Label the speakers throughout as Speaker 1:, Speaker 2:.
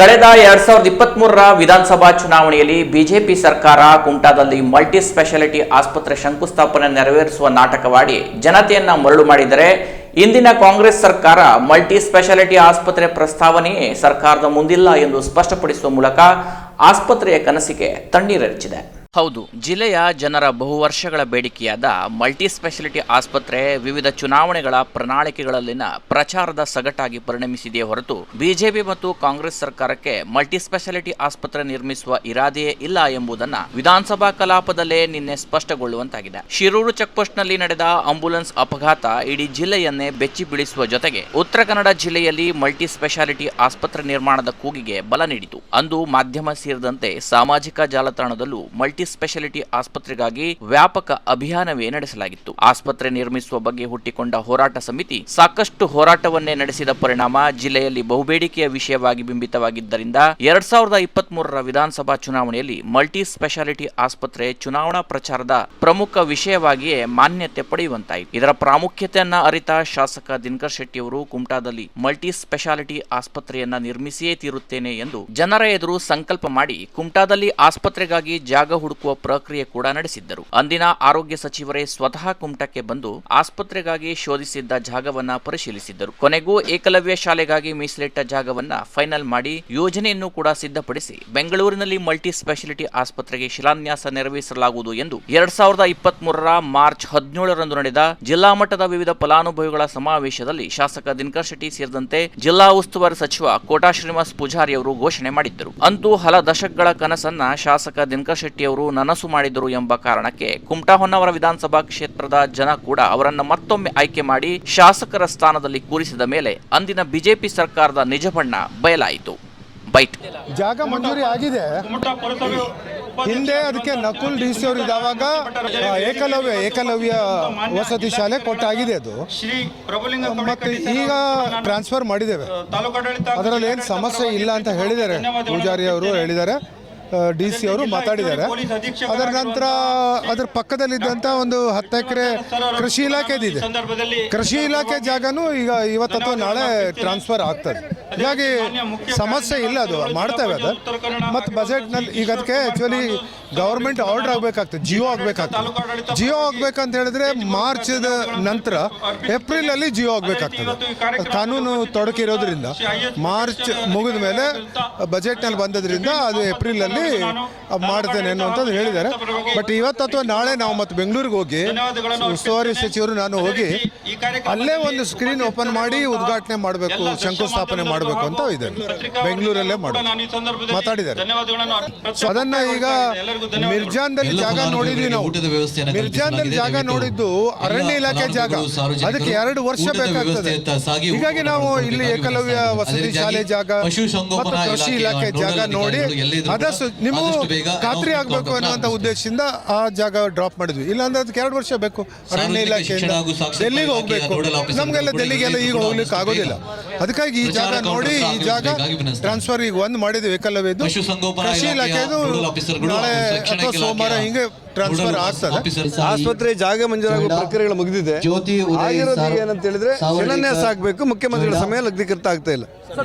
Speaker 1: ಕಳೆದ 2023ರ ವಿಧಾನಸಭಾ ಚುನಾವಣೆಯಲ್ಲಿ ಬಿಜೆಪಿ ಸರ್ಕಾರ ಕುಮಟಾದಲ್ಲಿ ಮಲ್ಟಿ ಸ್ಪೆಷಾಲಿಟಿ ಆಸ್ಪತ್ರೆ ಶಂಕುಸ್ಥಾಪನೆ ನೆರವೇರಿಸುವ ನಾಟಕವಾಡಿ ಜನತೆಯನ್ನ ಮರಳು ಮಾಡಿದರೆ, ಇಂದಿನ ಕಾಂಗ್ರೆಸ್ ಸರ್ಕಾರ ಮಲ್ಟಿ ಸ್ಪೆಷಾಲಿಟಿ ಆಸ್ಪತ್ರೆ ಪ್ರಸ್ತಾವನೆಯೇ ಸರ್ಕಾರದ ಮುಂದಿಲ್ಲ ಎಂದು ಸ್ಪಷ್ಟಪಡಿಸುವ ಮೂಲಕ ಆಸ್ಪತ್ರೆಯ ಕನಸಿಗೆ ತಣ್ಣೀರೆರಚಿದೆ. ಹೌದು, ಜಿಲ್ಲೆಯ ಜನರ ಬಹುವರ್ಷಗಳ ಬೇಡಿಕೆಯಾದ ಮಲ್ಟಿ ಸ್ಪೆಷಾಲಿಟಿ ಆಸ್ಪತ್ರೆ ವಿವಿಧ ಚುನಾವಣೆಗಳ ಪ್ರಣಾಳಿಕೆಗಳಲ್ಲಿನ ಪ್ರಚಾರದ ಸಗಟಾಗಿ ಪರಿಣಮಿಸಿದೆಯೇ ಹೊರತು ಬಿಜೆಪಿ ಮತ್ತು ಕಾಂಗ್ರೆಸ್ ಸರ್ಕಾರಕ್ಕೆ ಮಲ್ಟಿ ಸ್ಪೆಷಾಲಿಟಿ ಆಸ್ಪತ್ರೆ ನಿರ್ಮಿಸುವ ಇರಾದೆಯೇ ಇಲ್ಲ ಎಂಬುದನ್ನು ವಿಧಾನಸಭಾ ಕಲಾಪದಲ್ಲೇ ನಿನ್ನೆ ಸ್ಪಷ್ಟಗೊಳ್ಳುವಂತಾಗಿದೆ. ಶಿರೂರು ಚೆಕ್ಪೋಸ್ಟ್ನಲ್ಲಿ ನಡೆದ ಆಂಬ್ಯುಲೆನ್ಸ್ ಅಪಘಾತ ಇಡೀ ಜಿಲ್ಲೆಯನ್ನೇ ಬೆಚ್ಚಿ ಬೀಳಿಸುವ ಜೊತೆಗೆ ಉತ್ತರ ಕನ್ನಡ ಜಿಲ್ಲೆಯಲ್ಲಿ ಮಲ್ಟಿ ಸ್ಪೆಷಾಲಿಟಿ ಆಸ್ಪತ್ರೆ ನಿರ್ಮಾಣದ ಕೂಗಿಗೆ ಬಲ ನೀಡಿತು. ಅಂದು ಮಾಧ್ಯಮ ಸೇರಿದಂತೆ ಸಾಮಾಜಿಕ ಜಾಲತಾಣದಲ್ಲೂ ಮಲ್ಟಿ ಸ್ಪೆಷಾಲಿಟಿ ಆಸ್ಪತ್ರೆಗಾಗಿ ವ್ಯಾಪಕ ಅಭಿಯಾನವೇ ನಡೆಸಲಾಗಿತ್ತು. ಆಸ್ಪತ್ರೆ ನಿರ್ಮಿಸುವ ಬಗ್ಗೆ ಹುಟ್ಟಿಕೊಂಡ ಹೋರಾಟ ಸಮಿತಿ ಸಾಕಷ್ಟು ಹೋರಾಟವನ್ನೇ ನಡೆಸಿದ ಪರಿಣಾಮ ಜಿಲ್ಲೆಯಲ್ಲಿ ಬಹುಬೇಡಿಕೆಯ ವಿಷಯವಾಗಿ ಬಿಂಬಿತವಾಗಿದ್ದರಿಂದ 2023ರ ವಿಧಾನಸಭಾ ಚುನಾವಣೆಯಲ್ಲಿ ಮಲ್ಟಿ ಸ್ಪೆಷಾಲಿಟಿ ಆಸ್ಪತ್ರೆ ಚುನಾವಣಾ ಪ್ರಚಾರದ ಪ್ರಮುಖ ವಿಷಯವಾಗಿಯೇ ಮಾನ್ಯತೆ ಪಡೆಯುವಂತಾಯಿತು. ಇದರ ಪ್ರಾಮುಖ್ಯತೆಯನ್ನ ಅರಿತ ಶಾಸಕ ದಿನಕರ್ ಶೆಟ್ಟಿ ಅವರು ಕುಮಟಾದಲ್ಲಿ ಮಲ್ಟಿ ಸ್ಪೆಷಾಲಿಟಿ ಆಸ್ಪತ್ರೆಯನ್ನ ನಿರ್ಮಿಸಿಯೇ ತೀರುತ್ತೇನೆ ಎಂದು ಜನರ ಎದುರು ಸಂಕಲ್ಪ ಮಾಡಿ ಕುಮಟಾದಲ್ಲಿ ಆಸ್ಪತ್ರೆಗಾಗಿ ಜಾಗ ಹುಡುಕುವ ಪ್ರಕ್ರಿಯೆ ಕೂಡ ನಡೆಸಿದ್ದರು. ಅಂದಿನ ಆರೋಗ್ಯ ಸಚಿವರೇ ಸ್ವತಃ ಕುಮಟಕ್ಕೆ ಬಂದು ಆಸ್ಪತ್ರೆಗಾಗಿ ಶೋಧಿಸಿದ್ದ ಜಾಗವನ್ನ ಪರಿಶೀಲಿಸಿದ್ದರು. ಕೊನೆಗೂ ಏಕಲವ್ಯ ಶಾಲೆಗಾಗಿ ಮೀಸಲಿಟ್ಟ ಜಾಗವನ್ನ ಫೈನಲ್ ಮಾಡಿ ಯೋಜನೆಯನ್ನು ಕೂಡ ಸಿದ್ಧಪಡಿಸಿ ಬೆಂಗಳೂರಿನಲ್ಲಿ ಮಲ್ಟಿ ಸ್ಪೆಷಾಲಿಟಿ ಆಸ್ಪತ್ರೆಗೆ ಶಿಲಾನ್ಯಾಸ ನೆರವೇರಿಸಲಾಗುವುದು ಎಂದು 2023ರ ಮಾರ್ಚ್ 17ರಂದು ನಡೆದ ಜಿಲ್ಲಾ ಮಟ್ಟದ ವಿವಿಧ ಫಲಾನುಭವಿಗಳ ಸಮಾವೇಶದಲ್ಲಿ ಶಾಸಕ ದಿನಕರ್ ಶೆಟ್ಟಿ ಸೇರಿದಂತೆ ಜಿಲ್ಲಾ ಉಸ್ತುವಾರಿ ಸಚಿವ ಕೋಟಾ ಶ್ರೀನಿವಾಸ್ ಪೂಜಾರಿ ಅವರು ಘೋಷಣೆ ಮಾಡಿದ್ದರು. ಅಂತೂ ಹಲ ದಶಕಗಳ ಕನಸನ್ನ ಶಾಸಕ ದಿನಕರ್ ಶೆಟ್ಟಿ ಅವರು ನನಸು ಮಾಡಿದರು ಎಂಬ ಕಾರಣಕ್ಕೆ ಕುಮಟಾ ಹೊನ್ನಾವರ ವಿಧಾನಸಭಾ ಕ್ಷೇತ್ರದ ಜನ ಕೂಡ ಅವರನ್ನು ಮತ್ತೊಮ್ಮೆ ಆಯ್ಕೆ ಮಾಡಿ ಶಾಸಕರ ಸ್ಥಾನದಲ್ಲಿ ಕೂರಿಸಿದ ಮೇಲೆ ಅಂದಿನ ಬಿಜೆಪಿ ಸರ್ಕಾರದ ನಿಜ ಬಣ್ಣ ಬಯಲಾಯಿತು.
Speaker 2: ಜಾಗ ಮಂಜೂರಿ ಆಗಿದೆ. ಹಿಂದೆ ಅದಕ್ಕೆ ನಕುಲ್ ಡಿಸಿ ಅವರು ಇದ್ದಾವಾಗ ಏಕಲವ್ಯ ವಸತಿ ಶಾಲೆ ಕೊಟ್ಟಾಗಿದೆ. ಅದು ಮತ್ತೆ ಈಗ ಟ್ರಾನ್ಸ್ಫರ್ ಮಾಡಿದ್ದೇವೆ. ಅದರಲ್ಲಿ ಏನು ಸಮಸ್ಯೆ ಇಲ್ಲ ಅಂತ ಹೇಳಿದ್ದಾರೆ. ಪೂಜಾರಿ ಅವರು ಹೇಳಿದ್ದಾರೆ, ಡಿ ಸಿ ಅವರು ಮಾತಾಡಿದ್ದಾರೆ. ಅದರ ನಂತರ ಅದರ ಪಕ್ಕದಲ್ಲಿದ್ದಂಥ ಒಂದು 10 ಎಕರೆ ಕೃಷಿ ಇಲಾಖೆದಿದೆ. ಕೃಷಿ ಇಲಾಖೆ ಜಾಗನೂ ಈಗ ಇವತ್ತು ಅಥವಾ ನಾಳೆ ಟ್ರಾನ್ಸ್ಫರ್ ಆಗ್ತದೆ. ಹೀಗಾಗಿ ಸಮಸ್ಯೆ ಇಲ್ಲ, ಅದು ಮಾಡ್ತೇವೆ. ಅದು ಮತ್ತು ಬಜೆಟ್ನಲ್ಲಿ ಈಗ ಅದಕ್ಕೆ ಆ್ಯಕ್ಚುಲಿ ಗೌರ್ಮೆಂಟ್ ಆರ್ಡರ್ ಆಗಬೇಕಾಗ್ತದೆ, ಜಿಯೋ ಆಗಬೇಕಾಗ್ತದೆ. ಜಿಯೋ ಆಗಬೇಕಂತ ಹೇಳಿದ್ರೆ ಮಾರ್ಚ್ ನಂತರ ಏಪ್ರಿಲಲ್ಲಿ ಜಿಯೋ ಆಗಬೇಕಾಗ್ತದೆ. ಕಾನೂನು ತೊಡಕಿರೋದ್ರಿಂದ ಮಾರ್ಚ್ ಮುಗಿದ ಮೇಲೆ ಬಜೆಟ್ನಲ್ಲಿ ಬಂದದ್ರಿಂದ ಅದು ಏಪ್ರಿಲಲ್ಲಿ ಮಾಡ್ತೇನೆ ಅನ್ನುವಂಥದ್ದು ಹೇಳಿದ್ದಾರೆ. ಬಟ್ ಇವತ್ತು ಅಥವಾ ನಾಳೆ ನಾವು ಮತ್ತೆ ಬೆಂಗಳೂರಿಗೆ ಹೋಗಿ ಉಸ್ತುವಾರಿ ಸಚಿವರು ನಾನು ಹೋಗಿ ಅಲ್ಲೇ ಒಂದು ಸ್ಕ್ರೀನ್ ಓಪನ್ ಮಾಡಿ ಉದ್ಘಾಟನೆ ಮಾಡಬೇಕು, ಶಂಕುಸ್ಥಾಪನೆ ಮಾಡಬೇಕು ಅಂತ ಇದೆ. ಬೆಂಗಳೂರಲ್ಲೇ ಮಾತಾಡಿದ್ದಾರೆ. ಅದನ್ನ ಈಗ ಮಿರ್ಜಾನ್ದಲ್ಲಿ ಜಾಗ ನೋಡಿದ್ವಿ ನಾವು. ಮಿರ್ಜಾನ್ದಲ್ಲಿ ಜಾಗ ನೋಡಿದ್ದು ಅರಣ್ಯ ಇಲಾಖೆ ಜಾಗ, ಅದಕ್ಕೆ 2 ವರ್ಷ ಬೇಕಾಗ್ತದೆ. ಹೀಗಾಗಿ ನಾವು ಇಲ್ಲಿ ಏಕಲವ್ಯ ವಸತಿ ಶಾಲೆ ಜಾಗ ಮತ್ತು ಕೃಷಿ ಇಲಾಖೆ ಜಾಗ ನೋಡಿ ಅದಷ್ಟು ನಿಮಗೂ ಖಾತ್ರಿ ಆಗಬೇಕು ಅನ್ನುವಂಥ ಉದ್ದೇಶದಿಂದ ಆ ಜಾಗ ಡ್ರಾಪ್ ಮಾಡಿದ್ವಿ. ಇಲ್ಲಾಂದ್ರೆ ಅದಕ್ಕೆ 2 ವರ್ಷ ಬೇಕು. ಅರಣ್ಯ ಇಲಾಖೆಯಿಂದ ಡೆಲ್ಲಿಗೆ ಹೋಗ್ಬೇಕು, ನಮಗೆಲ್ಲ ಡೆಲ್ಲಿಗೆಲ್ಲ ಈಗ ಹೋಗ್ಲಿಕ್ಕೆ ಆಗೋದಿಲ್ಲ. ಅದಕ್ಕಾಗಿ ಈ ಜಾಗ ನೋಡಿ ಈ ಜಾಗ ಟ್ರಾನ್ಸ್ಫರ್ ಈಗ ಒಂದು ಮಾಡಿದ್ವಿ ಏಕಲವ್ಯದ್ದು. ಕೃಷಿ ಇಲಾಖೆದು ನಾಳೆ ಅಥವಾ ಸೋಮವಾರ ಹಿಂಗೆ ಟ್ರಾನ್ಸ್ಫರ್ ಆಗ್ತದೆ. ಆಸ್ಪತ್ರೆ ಜಾಗ ಮಂಜೂರಾಗುವ ಪ್ರಕ್ರಿಯೆಗಳು ಮುಗಿದಿದೆ. ಏನಂತ ಹೇಳಿದ್ರೆ ಶಿಲಾನ್ಯಾಸ ಆಗಬೇಕು, ಮುಖ್ಯಮಂತ್ರಿಗಳ ಸಮಯ ಅಧಿಕೃತ ಆಗ್ತಾ ಇಲ್ಲ.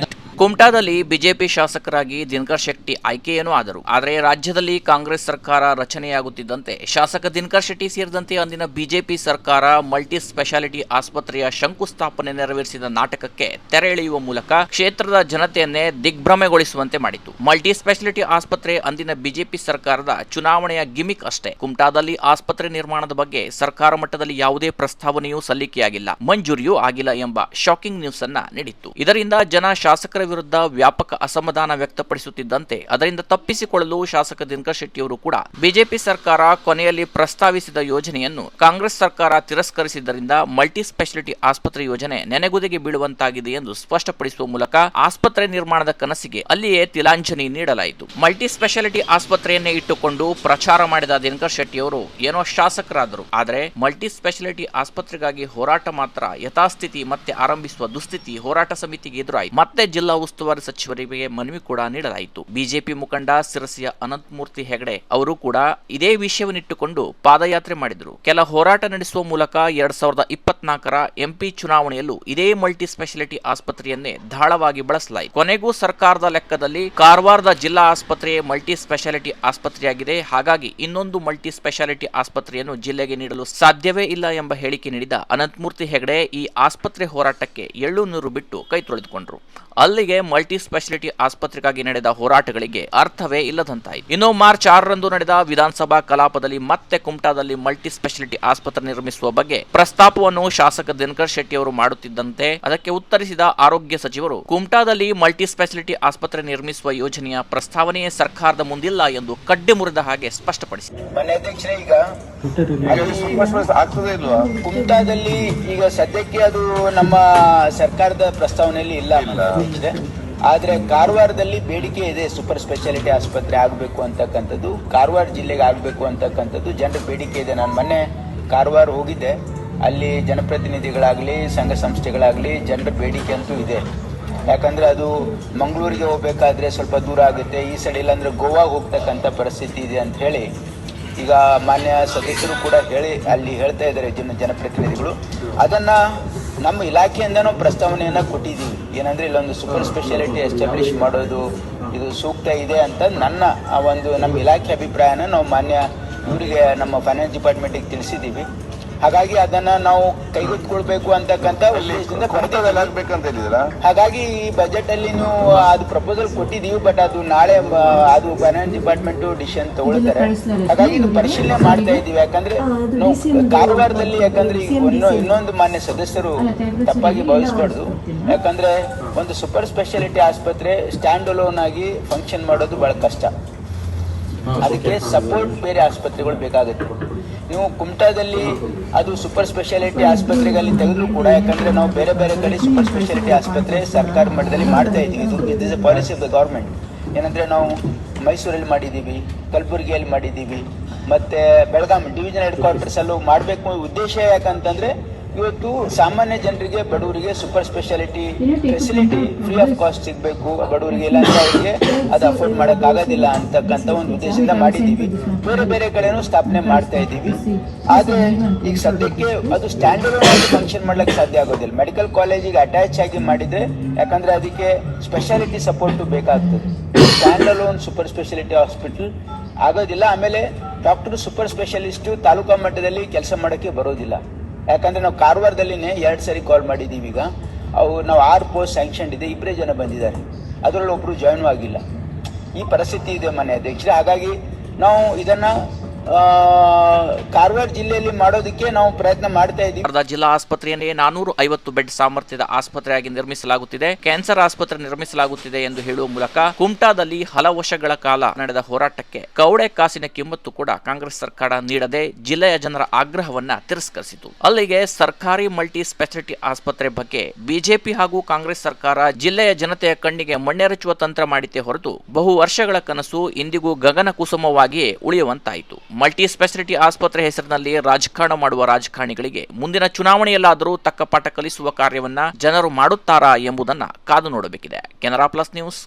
Speaker 1: ಕುಮಟಾದಲ್ಲಿ ಬಿಜೆಪಿ ಶಾಸಕರಾಗಿ ದಿನಕರ್ ಶೆಟ್ಟಿ ಆಯ್ಕೆಯೇನೂ ಆದರು. ಆದರೆ ರಾಜ್ಯದಲ್ಲಿ ಕಾಂಗ್ರೆಸ್ ಸರ್ಕಾರ ರಚನೆಯಾಗುತ್ತಿದ್ದಂತೆ ಶಾಸಕ ದಿನಕರ್ ಶೆಟ್ಟಿ ಸೇರಿದಂತೆ ಅಂದಿನ ಬಿಜೆಪಿ ಸರ್ಕಾರ ಮಲ್ಟಿ ಸ್ಪೆಷಾಲಿಟಿ ಆಸ್ಪತ್ರೆಯ ಶಂಕುಸ್ಥಾಪನೆ ನೆರವೇರಿಸಿದ ನಾಟಕಕ್ಕೆ ತೆರೆ ಎಳೆಯುವ ಮೂಲಕ ಕ್ಷೇತ್ರದ ಜನತೆಯನ್ನೇ ದಿಗ್ಭ್ರಮೆಗೊಳಿಸುವಂತೆ ಮಾಡಿತು. ಮಲ್ಟಿ ಸ್ಪೆಷಾಲಿಟಿ ಆಸ್ಪತ್ರೆ ಅಂದಿನ ಬಿಜೆಪಿ ಸರ್ಕಾರದ ಚುನಾವಣೆಯ ಗಿಮಿಕ್ ಅಷ್ಟೇ. ಕುಮಟಾದಲ್ಲಿ ಆಸ್ಪತ್ರೆ ನಿರ್ಮಾಣದ ಬಗ್ಗೆ ಸರ್ಕಾರ ಮಟ್ಟದಲ್ಲಿ ಯಾವುದೇ ಪ್ರಸ್ತಾವನೆಯೂ ಸಲ್ಲಿಕೆಯಾಗಿಲ್ಲ, ಮಂಜೂರಿಯೂ ಆಗಿಲ್ಲ ಎಂಬ ಶಾಕಿಂಗ್ ನ್ಯೂಸ್ ಅನ್ನ ನೀಡಿತ್ತು. ಇದರಿಂದ ಜನ ಶಾಸಕರ ವಿರುದ್ಧ ವ್ಯಾಪಕ ಅಸಮಾಧಾನ ವ್ಯಕ್ತಪಡಿಸುತ್ತಿದ್ದಂತೆ ಅದರಿಂದ ತಪ್ಪಿಸಿಕೊಳ್ಳಲು ಶಾಸಕ ದಿನಕರ್ ಶೆಟ್ಟಿಯವರು ಕೂಡ ಬಿಜೆಪಿ ಸರ್ಕಾರ ಕೊನೆಯಲ್ಲಿ ಪ್ರಸ್ತಾವಿಸಿದ ಯೋಜನೆಯನ್ನು ಕಾಂಗ್ರೆಸ್ ಸರ್ಕಾರ ತಿರಸ್ಕರಿಸಿದ್ದರಿಂದ ಮಲ್ಟಿ ಸ್ಪೆಷಾಲಿಟಿ ಆಸ್ಪತ್ರೆ ಯೋಜನೆ ನೆನೆಗುದಿಗೆ ಬೀಳುವಂತಾಗಿದೆ ಎಂದು ಸ್ಪಷ್ಟಪಡಿಸುವ ಮೂಲಕ ಆಸ್ಪತ್ರೆ ನಿರ್ಮಾಣದ ಕನಸಿಗೆ ಅಲ್ಲಿಯೇ ತಿಲಾಂಜಲಿ ನೀಡಲಾಯಿತು. ಮಲ್ಟಿ ಸ್ಪೆಷಾಲಿಟಿ ಆಸ್ಪತ್ರೆಯನ್ನೇ ಇಟ್ಟುಕೊಂಡು ಪ್ರಚಾರ ಮಾಡಿದ ದಿನಕರ್ ಶೆಟ್ಟಿಯವರು ಏನೋ ಶಾಸಕರಾದರು, ಆದರೆ ಮಲ್ಟಿ ಸ್ಪೆಷಾಲಿಟಿ ಆಸ್ಪತ್ರೆಗಾಗಿ ಹೋರಾಟ ಮಾತ್ರ ಯಥಾಸ್ಥಿತಿ ಮತ್ತೆ ಆರಂಭಿಸುವ ದುಸ್ಥಿತಿ ಹೋರಾಟ ಸಮಿತಿಗೆ ಎದುರಾಯಿತು. ಮತ್ತೆ ಜಿಲ್ಲಾ ಜಿಲ್ಲಾ ಉಸ್ತುವಾರಿ ಸಚಿವರಿಗೆ ಮನವಿ ಕೂಡ ನೀಡಲಾಯಿತು. ಬಿಜೆಪಿ ಮುಖಂಡ ಸಿರಸಿಯ ಅನಂತಮೂರ್ತಿ ಹೆಗಡೆ ಅವರು ಕೂಡ ಇದೇ ವಿಷಯವನ್ನಿಟ್ಟುಕೊಂಡು ಪಾದಯಾತ್ರೆ ಮಾಡಿದರು. ಕೆಲ ಹೋರಾಟ ನಡೆಸುವ ಮೂಲಕ 2024ರ ಎಂಪಿ ಚುನಾವಣೆಯಲ್ಲೂ ಇದೇ ಮಲ್ಟಿ ಸ್ಪೆಷಾಲಿಟಿ ಆಸ್ಪತ್ರೆಯನ್ನೇ ಧಾಳವಾಗಿ ಬಳಸಲಾಯಿತು. ಕೊನೆಗೂ ಸರ್ಕಾರದ ಲೆಕ್ಕದಲ್ಲಿ ಕಾರವಾರದ ಜಿಲ್ಲಾ ಆಸ್ಪತ್ರೆಯೇ ಮಲ್ಟಿ ಸ್ಪೆಷಾಲಿಟಿ ಆಸ್ಪತ್ರೆಯಾಗಿದೆ. ಹಾಗಾಗಿ ಇನ್ನೊಂದು ಮಲ್ಟಿ ಸ್ಪೆಷಾಲಿಟಿ ಆಸ್ಪತ್ರೆಯನ್ನು ಜಿಲ್ಲೆಗೆ ನೀಡಲು ಸಾಧ್ಯವೇ ಇಲ್ಲ ಎಂಬ ಹೇಳಿಕೆ ನೀಡಿದ ಅನಂತಮೂರ್ತಿ ಹೆಗಡೆ ಈ ಆಸ್ಪತ್ರೆ ಹೋರಾಟಕ್ಕೆ ಎಳ್ಳು ನೀರು ಬಿಟ್ಟು ಕೈ ತೊಳೆದುಕೊಂಡರು. ಅಲ್ಲಿಗೆ ಮಲ್ಟಿ ಸ್ಪೆಷಾಲಿಟಿ ಆಸ್ಪತ್ರೆಗಾಗಿ ನಡೆದ ಹೋರಾಟಗಳಿಗೆ ಅರ್ಥವೇ ಇಲ್ಲದಂತಾಯಿತು. ಇನ್ನು ಮಾರ್ಚ್ 6ರಂದು ನಡೆದ ವಿಧಾನಸಭಾ ಕಲಾಪದಲ್ಲಿ ಮತ್ತೆ ಕುಮಟಾದಲ್ಲಿ ಮಲ್ಟಿ ಸ್ಪೆಷಾಲಿಟಿ ಆಸ್ಪತ್ರೆ ನಿರ್ಮಿಸುವ ಬಗ್ಗೆ ಪ್ರಸ್ತಾಪವನ್ನು ಶಾಸಕ ದಿನಕರ್ ಶೆಟ್ಟಿ ಅವರು ಮಾಡುತ್ತಿದ್ದಂತೆ ಅದಕ್ಕೆ ಉತ್ತರಿಸಿದ ಆರೋಗ್ಯ ಸಚಿವರು ಕುಮಟಾದಲ್ಲಿ ಮಲ್ಟಿ ಸ್ಪೆಷಾಲಿಟಿ ಆಸ್ಪತ್ರೆ ನಿರ್ಮಿಸುವ ಯೋಜನೆಯ ಪ್ರಸ್ತಾವನೆಯೇ ಸರ್ಕಾರದ ಮುಂದಿಲ್ಲ ಎಂದು ಕಡ್ಡೆ ಮುರಿದ ಹಾಗೆ ಸ್ಪಷ್ಟಪಡಿಸಿದರು.
Speaker 3: ಕುಮಟಾದಲ್ಲಿ ಈಗ ಸದ್ಯಕ್ಕೆ ಅದು ನಮ್ಮ ಸರ್ಕಾರದ ಪ್ರಸ್ತಾವನೆಯಲ್ಲಿ ಇಲ್ಲ ಅಧ್ಯಕ್ಷರೇ. ಆದ್ರೆ ಕಾರವಾರದಲ್ಲಿ ಬೇಡಿಕೆ ಇದೆ, ಸೂಪರ್ ಸ್ಪೆಷಾಲಿಟಿ ಆಸ್ಪತ್ರೆ ಆಗಬೇಕು ಅಂತಕ್ಕಂಥದ್ದು, ಕಾರವಾರ ಜಿಲ್ಲೆಗೆ ಆಗಬೇಕು ಅಂತಕ್ಕಂಥದ್ದು ಜನರ ಬೇಡಿಕೆ ಇದೆ. ನಾನು ಮೊನ್ನೆ ಕಾರವಾರ ಹೋಗಿದ್ದೆ, ಅಲ್ಲಿ ಜನಪ್ರತಿನಿಧಿಗಳಾಗಲಿ ಸಂಘ ಸಂಸ್ಥೆಗಳಾಗಲಿ ಜನರ ಬೇಡಿಕೆ ಅಂತೂ ಇದೆ. ಯಾಕಂದ್ರೆ ಅದು ಮಂಗಳೂರಿಗೆ ಹೋಗ್ಬೇಕಾದ್ರೆ ಸ್ವಲ್ಪ ದೂರ ಆಗುತ್ತೆ, ಈ ಸೈಡ್ ಇಲ್ಲಾಂದ್ರೆ ಗೋವಾಗೆ ಹೋಗ್ತಕ್ಕಂಥ ಪರಿಸ್ಥಿತಿ ಇದೆ ಅಂತ ಹೇಳಿ ಈಗ ಮಾನ್ಯ ಸದಸ್ಯರು ಕೂಡ ಅಲ್ಲಿ ಹೇಳ್ತಾ ಇದ್ದಾರೆ ಜನಪ್ರತಿನಿಧಿಗಳು. ಅದನ್ನು ನಮ್ಮ ಇಲಾಖೆಯಿಂದನೂ ಪ್ರಸ್ತಾವನೆಯನ್ನು ಕೊಟ್ಟಿದ್ದೀವಿ. ಏನಂದರೆ ಇಲ್ಲೊಂದು ಸೂಪರ್ ಸ್ಪೆಷಾಲಿಟಿ ಎಸ್ಟಾಬ್ಲಿಷ್ ಮಾಡೋದು ಇದು ಸೂಕ್ತ ಇದೆ ಅಂತ ನಮ್ಮ ಇಲಾಖೆ ಅಭಿಪ್ರಾಯನ ನಾವು ಮಾನ್ಯ ಇವರಿಗೆ ನಮ್ಮ ಫೈನಾನ್ಸ್ ಡಿಪಾರ್ಟ್ಮೆಂಟಿಗೆ ತಿಳಿಸಿದ್ದೀವಿ. ಹಾಗಾಗಿ ಅದನ್ನು ನಾವು ಕೈಗೆತ್ತಿಕೊಳ್ಬೇಕು ಅಂತಕ್ಕಂಥ ಉದ್ದೇಶದಿಂದ ಹಾಗಾಗಿ ಈ ಬಜೆಟಲ್ಲಿ ನೀವು ಅದು ಪ್ರಪೋಸಲ್ ಕೊಟ್ಟಿದ್ದೀವಿ. ಬಟ್ ಅದು ನಾಳೆ ಅದು ಫೈನಾನ್ಸ್ ಡಿಪಾರ್ಟ್ಮೆಂಟು ಡಿಸಿಷನ್ ತಗೊಳ್ತಾರೆ. ಹಾಗಾಗಿ ಇದು ಪರಿಶೀಲನೆ ಮಾಡ್ತಾ ಇದ್ದೀವಿ. ಯಾಕಂದ್ರೆ ನಾವು ಕಾರವಾರದಲ್ಲಿ ಯಾಕಂದ್ರೆ ಇನ್ನೊಂದು ಮಾನ್ಯ ಸದಸ್ಯರು ತಪ್ಪಾಗಿ ಭಾವಿಸಬಾರ್ದು. ಯಾಕಂದ್ರೆ ಒಂದು ಸೂಪರ್ ಸ್ಪೆಷಾಲಿಟಿ ಆಸ್ಪತ್ರೆ ಸ್ಟ್ಯಾಂಡ್ ಅಲೋನ್ ಆಗಿ ಫಂಕ್ಷನ್ ಮಾಡೋದು ಬಹಳ ಕಷ್ಟ. ಅದಕ್ಕೆ ಸಪೋರ್ಟ್ ಬೇರೆ ಆಸ್ಪತ್ರೆಗಳು ಬೇಕಾಗುತ್ತೆ. ನೀವು ಕುಮಟಾದಲ್ಲಿ ಅದು ಸೂಪರ್ ಸ್ಪೆಷಾಲಿಟಿ ಆಸ್ಪತ್ರೆಗಳಲ್ಲಿ ತೆಗೆದ್ರು ಕೂಡ, ಯಾಕಂದ್ರೆ ನಾವು ಬೇರೆ ಬೇರೆ ಕಡೆ ಸೂಪರ್ ಸ್ಪೆಷಾಲಿಟಿ ಆಸ್ಪತ್ರೆ ಸರ್ಕಾರ ಮಟ್ಟದಲ್ಲಿ ಮಾಡ್ತಾ ಇದ್ದೀವಿ. It is A policy of the government. ಏನಂದ್ರೆ ನಾವು ಮೈಸೂರಲ್ಲಿ ಮಾಡಿದ್ದೀವಿ, ಕಲಬುರಗಿಯಲ್ಲಿ ಮಾಡಿದ್ದೀವಿ, ಮತ್ತೆ ಬೆಳಗಾಂ ಡಿವಿಷನ್ ಹೆಡ್ ಕ್ವಾರ್ಟರ್ಸ್ ಅಲ್ಲೂ ಮಾಡಬೇಕು ಉದ್ದೇಶ. ಯಾಕಂತಂದ್ರೆ ಇವತ್ತು ಸಾಮಾನ್ಯ ಜನರಿಗೆ ಬಡವರಿಗೆ super speciality facility free of cost ಸಿಗಬೇಕು. ಬಡವರಿಗೆ ಇಲ್ಲ ಅಂದ್ರೆ ಅವರಿಗೆ ಅದು ಅಫೋರ್ಡ್ ಮಾಡೋಕ್ಕಾಗೋದಿಲ್ಲ ಅಂತಕ್ಕಂಥ ಒಂದು ಉದ್ದೇಶದಿಂದ ಮಾಡಿದ್ದೀವಿ. ಬೇರೆ ಬೇರೆ ಕಡೆನೂ ಸ್ಥಾಪನೆ ಮಾಡ್ತಾ ಇದ್ದೀವಿ. ಆದರೆ ಈಗ ಸದ್ಯಕ್ಕೆ ಅದು ಸ್ಟ್ಯಾಂಡರ್ಡ್ ಆಗಿ ಫಂಕ್ಷನ್ ಮಾಡ್ಲಿಕ್ಕೆ ಸಾಧ್ಯ ಆಗೋದಿಲ್ಲ. ಮೆಡಿಕಲ್ ಕಾಲೇಜಿಗೆ ಅಟ್ಯಾಚ್ ಆಗಿ ಮಾಡಿದರೆ, ಯಾಕಂದ್ರೆ ಅದಕ್ಕೆ ಸ್ಪೆಷಾಲಿಟಿ ಸಪೋರ್ಟು ಬೇಕಾಗ್ತದೆ. Stand alone super speciality hospital ಆಗೋದಿಲ್ಲ. ಆಮೇಲೆ ಡಾಕ್ಟರ್ ಸೂಪರ್ ಸ್ಪೆಷಲಿಸ್ಟು ತಾಲೂಕಾ ಮಟ್ಟದಲ್ಲಿ ಕೆಲಸ ಮಾಡೋಕ್ಕೆ ಬರೋದಿಲ್ಲ. ಯಾಕಂದ್ರೆ ನಾವು ಕಾರವಾರದಲ್ಲಿನೇ 2 ಸರಿ ಕಾಲ್ ಮಾಡಿದ್ದೀವಿ. ಈಗ ನಾವು 6 ಪೋಸ್ಟ್ ಸ್ಯಾಂಕ್ಷನ್ ಇದೆ, 2 ಜನ ಬಂದಿದ್ದಾರೆ, ಅದರಲ್ಲಿ ಒಬ್ಬರು ಜಾಯ್ನು ಆಗಿಲ್ಲ. ಈ ಪರಿಸ್ಥಿತಿ ಇದೆ ಮಾನ್ಯ ಅಧ್ಯಕ್ಷರೇ. ಹಾಗಾಗಿ ನಾವು ಇದನ್ನ ಕಾರವಾರ ಜಿಲ್ಲೆಯಲ್ಲಿ ಮಾಡೋದಕ್ಕೆ ನಾವು ಪ್ರಯತ್ನ ಮಾಡ್ತಾ ಇದ್ದೀವಿ.
Speaker 1: ಜಿಲ್ಲಾ ಆಸ್ಪತ್ರೆಯನ್ನೇ 450 ಬೆಡ್ ಸಾಮರ್ಥ್ಯದ ಆಸ್ಪತ್ರೆಯಾಗಿ ನಿರ್ಮಿಸಲಾಗುತ್ತಿದೆ, ಕ್ಯಾನ್ಸರ್ ಆಸ್ಪತ್ರೆ ನಿರ್ಮಿಸಲಾಗುತ್ತಿದೆ ಎಂದು ಹೇಳುವ ಮೂಲಕ ಕುಮಟಾದಲ್ಲಿ ಹಲವು ವರ್ಷಗಳ ಕಾಲ ನಡೆದ ಹೋರಾಟಕ್ಕೆ ಕೌಡೆ ಕಾಸಿನ ಕಿಮ್ಮತ್ತು ಕೂಡ ಕಾಂಗ್ರೆಸ್ ಸರ್ಕಾರ ನೀಡದೆ ಜಿಲ್ಲೆಯ ಜನರ ಆಗ್ರಹವನ್ನ ತಿರಸ್ಕರಿಸಿತು. ಅಲ್ಲಿಗೆ ಸರ್ಕಾರಿ ಮಲ್ಟಿ ಸ್ಪೆಷಾಲಿಟಿ ಆಸ್ಪತ್ರೆ ಬಗ್ಗೆ ಬಿಜೆಪಿ ಹಾಗೂ ಕಾಂಗ್ರೆಸ್ ಸರ್ಕಾರ ಜಿಲ್ಲೆಯ ಜನತೆಯ ಕಣ್ಣಿಗೆ ಮಣ್ಣೆರಚುವ ತಂತ್ರ ಮಾಡಿತೇ ಹೊರತು ಬಹು ವರ್ಷಗಳ ಕನಸು ಇಂದಿಗೂ ಗಗನ ಕುಸುಮವಾಗಿಯೇ ಉಳಿಯುವಂತಾಯಿತು. ಮಲ್ಟಿ ಸ್ಪೆಷಾಲಿಟಿ ಆಸ್ಪತ್ರೆ ಹೆಸರಿನಲ್ಲಿ ರಾಜಕಾರಣ ಮಾಡುವ ರಾಜಕಾರಣಿಗಳಿಗೆ ಮುಂದಿನ ಚುನಾವಣೆಯಲ್ಲಾದರೂ ತಕ್ಕ ಪಾಠ ಕಲಿಸುವ ಕಾರ್ಯವನ್ನ ಜನರು ಮಾಡುತ್ತಾರಾ ಎಂಬುದನ್ನ ಕಾದು ನೋಡಬೇಕಿದೆ. Canara plus news